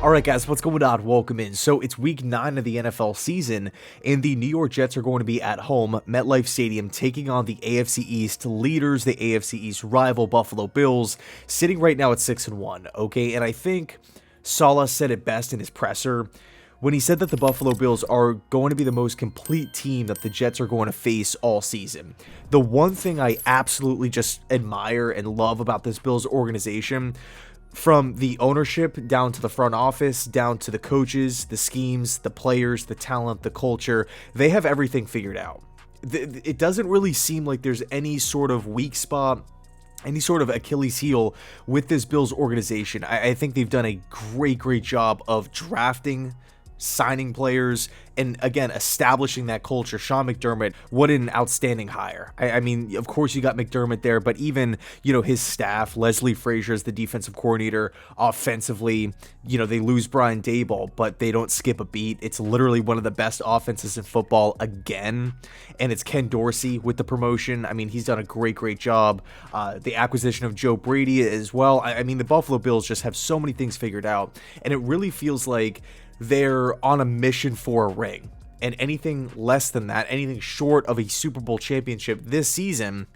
Alright guys, what's going on? Welcome in. So it's week 9 of the NFL season, and the New York Jets are going to be at home, MetLife Stadium, taking on the AFC East leaders, the AFC East rival Buffalo Bills, sitting right now at 6-1, okay? And I think Saleh said it best in his presser when he said that the Buffalo Bills are going to be the most complete team that the Jets are going to face all season. The one thing I absolutely just admire and love about this Bills organization, from the ownership down to the front office, down to the coaches, the schemes, the players, the talent, the culture, they have everything figured out. It doesn't really seem like there's any sort of weak spot, any sort of Achilles heel with this Bills organization. I think they've done a great job of drafting, signing players, and again, establishing that culture. Sean McDermott, what an outstanding hire. I mean, of course you got McDermott there, but even, his staff, Leslie Frazier is the defensive coordinator. Offensively, they lose Brian Daboll, but they don't skip a beat. It's literally one of the best offenses in football again, and it's Ken Dorsey with the promotion. I mean, he's done a great job. The acquisition of Joe Brady as well. I mean, the Buffalo Bills just have so many things figured out, and it really feels like they're on a mission for a ring, and anything less than that, anything short of a Super Bowl championship this season,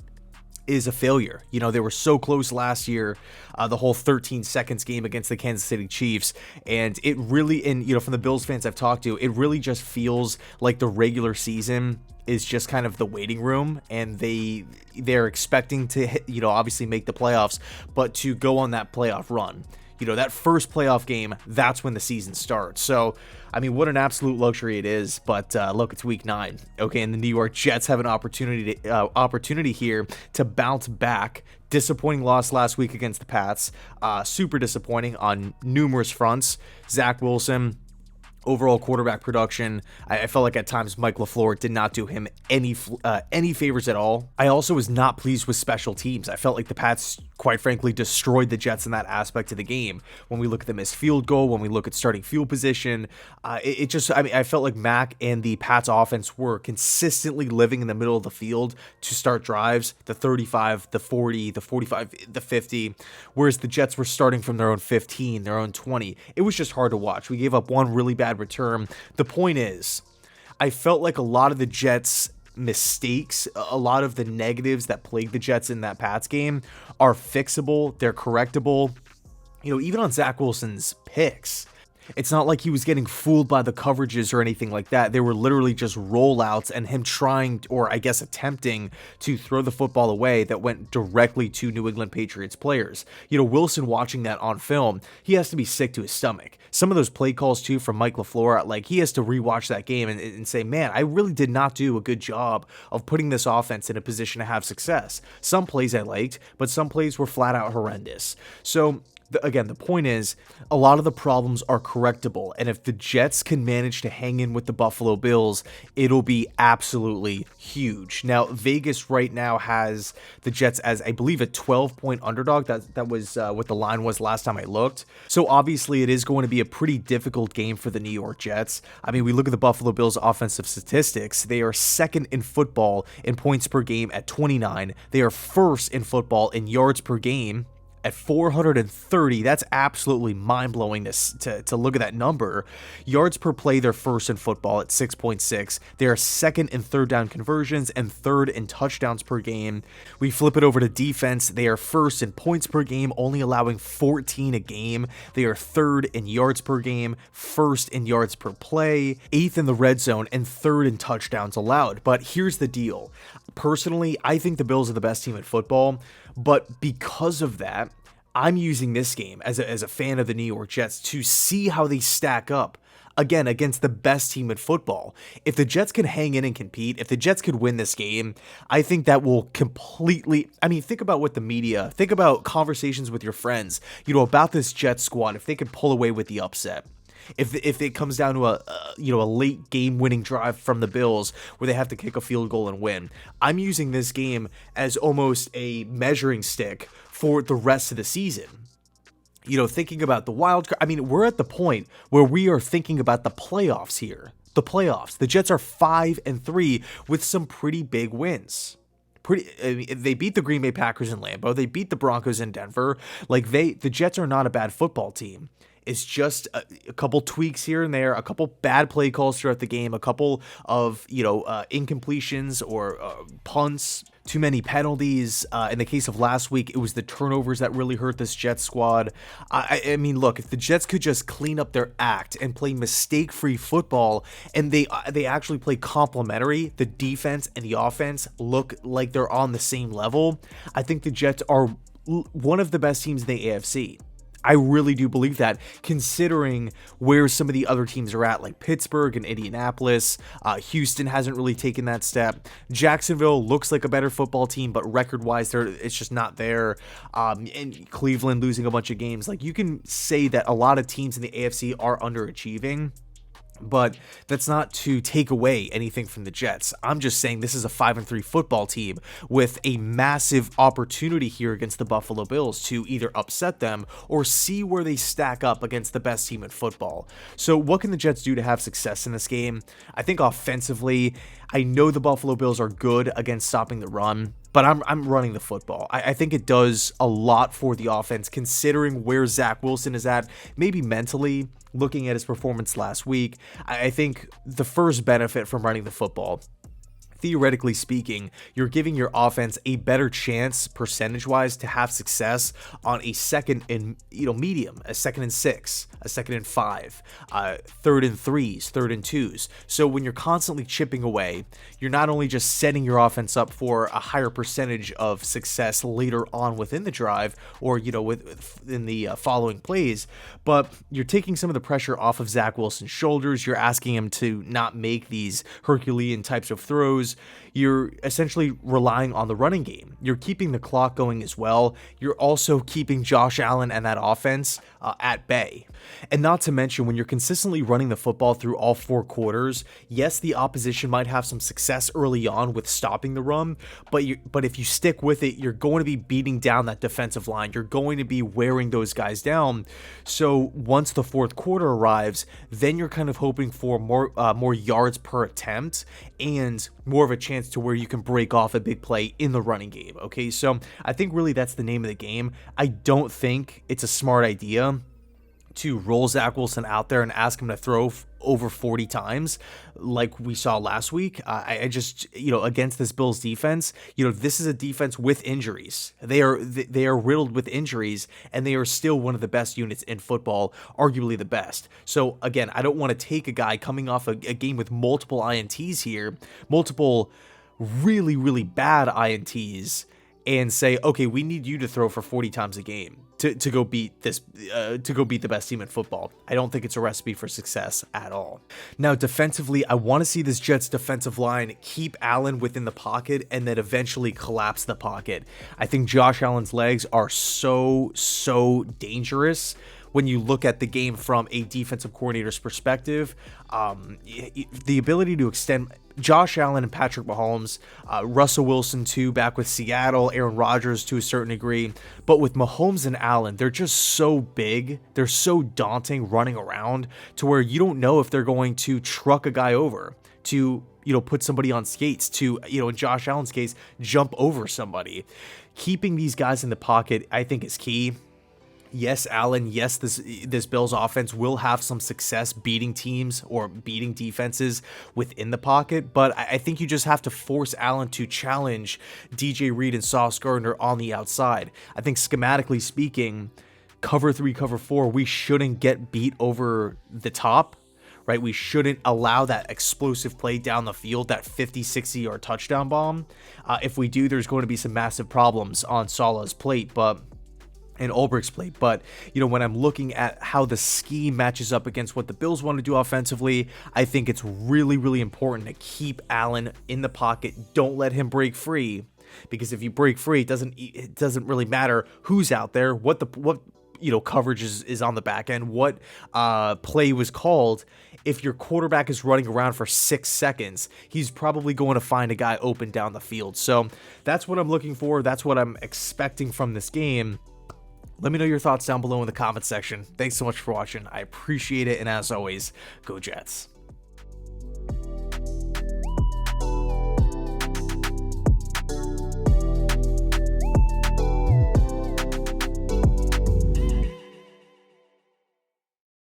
is a failure. They were so close last year, the whole 13 seconds game against the Kansas City Chiefs, and it really, and from the Bills fans I've talked to, it really just feels like the regular season is just kind of the waiting room, and they're expecting to obviously make the playoffs, but to go on that playoff run. That first playoff game, that's when the season starts. So, I mean, what an absolute luxury it is. But look, it's week 9, okay, and the New York Jets have an opportunity here to bounce back. Disappointing loss last week against the Pats. Super disappointing on numerous fronts. Zach Wilson, overall quarterback production, I felt like at times Mike LaFleur did not do him any favors at all. I also was not pleased with special teams. I felt like the Pats, quite frankly, destroyed the Jets in that aspect of the game. When we look at the missed field goal, when we look at starting field position, I felt like Mac and the Pats offense were consistently living in the middle of the field to start drives, the 35, the 40, the 45, the 50, whereas the Jets were starting from their own 15, their own 20. It was just hard to watch. We gave up one really bad return. The point is, I felt like a lot of the Jets' mistakes, a lot of the negatives that plagued the Jets in that Pats game are fixable, they're correctable. Even on Zach Wilson's picks, it's not like he was getting fooled by the coverages or anything like that. They were literally just rollouts and him trying, or I guess attempting, to throw the football away that went directly to New England Patriots players. Wilson watching that on film, he has to be sick to his stomach. Some of those play calls too from Mike LaFleur, like he has to rewatch that game and say, man, I really did not do a good job of putting this offense in a position to have success. Some plays I liked, but some plays were flat out horrendous. So again, the point is, a lot of the problems are correctable, and if the Jets can manage to hang in with the Buffalo Bills, it'll be absolutely huge. Now, Vegas right now has the Jets as, I believe, a 12-point underdog. That was what the line was last time I looked. So obviously, it is going to be a pretty difficult game for the New York Jets. I mean, we look at the Buffalo Bills' offensive statistics. They are second in football in points per game at 29. They are first in football in yards per game at 430. That's absolutely mind-blowing to look at that number. Yards per play, they're first in football at 6.6. They are second in third down conversions and third in touchdowns per game. We flip it over to defense. They are first in points per game, only allowing 14 a game. They are third in yards per game, first in yards per play, eighth in the red zone, and third in touchdowns allowed. But here's the deal. Personally, I think the Bills are the best team in football, but because of that, I'm using this game as a fan of the New York Jets to see how they stack up, again, against the best team in football. If the Jets can hang in and compete, if the Jets could win this game, I think that will completely, think about what the media, think about conversations with your friends, about this Jets squad, if they could pull away with the upset. If it comes down to a late game-winning drive from the Bills where they have to kick a field goal and win, I'm using this game as almost a measuring stick for the rest of the season. Thinking about the wild card. We're at the point where we are thinking about the playoffs here. The playoffs. The Jets are 5-3 with some pretty big wins. They beat the Green Bay Packers in Lambeau. They beat the Broncos in Denver. The Jets are not a bad football team. It's just a couple tweaks here and there, a couple bad play calls throughout the game, a couple of, incompletions or punts, too many penalties. In the case of last week, it was the turnovers that really hurt this Jets squad. I mean, look, if the Jets could just clean up their act and play mistake-free football, and they actually play complementary, the defense and the offense look like they're on the same level, I think the Jets are one of the best teams in the AFC. I really do believe that, considering where some of the other teams are at, like Pittsburgh and Indianapolis. Houston hasn't really taken that step. Jacksonville looks like a better football team, but record-wise, it's just not there. And Cleveland losing a bunch of games. Like, you can say that a lot of teams in the AFC are underachieving, but that's not to take away anything from the Jets. I'm just saying this is a 5-3 football team with a massive opportunity here against the Buffalo Bills to either upset them or see where they stack up against the best team in football. So what can the Jets do to have success in this game? I think offensively, I know the Buffalo Bills are good against stopping the run, but I'm running the football. I think it does a lot for the offense, considering where Zach Wilson is at, maybe mentally, looking at his performance last week. I think the first benefit from running the football, theoretically speaking, you're giving your offense a better chance percentage-wise to have success on a second and medium, a 2nd and 6, a 2nd and 5, 3rd and 3s, 3rd and 2s. So when you're constantly chipping away, you're not only just setting your offense up for a higher percentage of success later on within the drive or within the following plays, but you're taking some of the pressure off of Zach Wilson's shoulders. You're asking him to not make these Herculean types of throws. You're essentially relying on the running game. You're keeping the clock going as well. You're also keeping Josh Allen and that offense at bay. And not to mention, when you're consistently running the football through all 4 quarters, yes, the opposition might have some success early on with stopping the run, but if you stick with it, you're going to be beating down that defensive line. You're going to be wearing those guys down. So once the 4th quarter arrives, then you're kind of hoping for more yards per attempt and more of a chance to where you can break off a big play in the running game. Okay, so I think really that's the name of the game. I don't think it's a smart idea to roll Zach Wilson out there and ask him to throw over 40 times like we saw last week. I just, against this Bills defense, this is a defense with injuries. They are riddled with injuries, and they are still one of the best units in football, arguably the best. So again, I don't want to take a guy coming off a game with multiple INTs here, multiple really, really bad INTs, and say, okay, we need you to throw for 40 times a game to go beat the best team in football. I don't think it's a recipe for success at all. Now, defensively, I want to see this Jets defensive line keep Allen within the pocket and then eventually collapse the pocket. I think Josh Allen's legs are so dangerous when you look at the game from a defensive coordinator's perspective. The ability to extend Josh Allen and Patrick Mahomes, Russell Wilson too, back with Seattle, Aaron Rodgers to a certain degree, but with Mahomes and Allen, they're just so big, they're so daunting running around to where you don't know if they're going to truck a guy over, to put somebody on skates, to in Josh Allen's case, jump over somebody. Keeping these guys in the pocket, I think, is key. Yes, Allen, yes, this Bills offense will have some success beating teams or beating defenses within the pocket, but I think you just have to force Allen to challenge DJ Reed and Sauce Gardner on the outside. I think schematically speaking, cover 3, cover 4, we shouldn't get beat over the top, right? We shouldn't allow that explosive play down the field, that 50, 60-yard touchdown bomb. If we do, there's going to be some massive problems on Saleh's plate, and Ulbricht's plate. But, when I'm looking at how the scheme matches up against what the Bills want to do offensively, I think it's really, really important to keep Allen in the pocket. Don't let him break free, because if you break free, it doesn't really matter who's out there, what coverage is on the back end, what play was called. If your quarterback is running around for 6 seconds, he's probably going to find a guy open down the field. So that's what I'm looking for. That's what I'm expecting from this game. Let me know your thoughts down below in the comment section. Thanks so much for watching. I appreciate it. And as always, go Jets.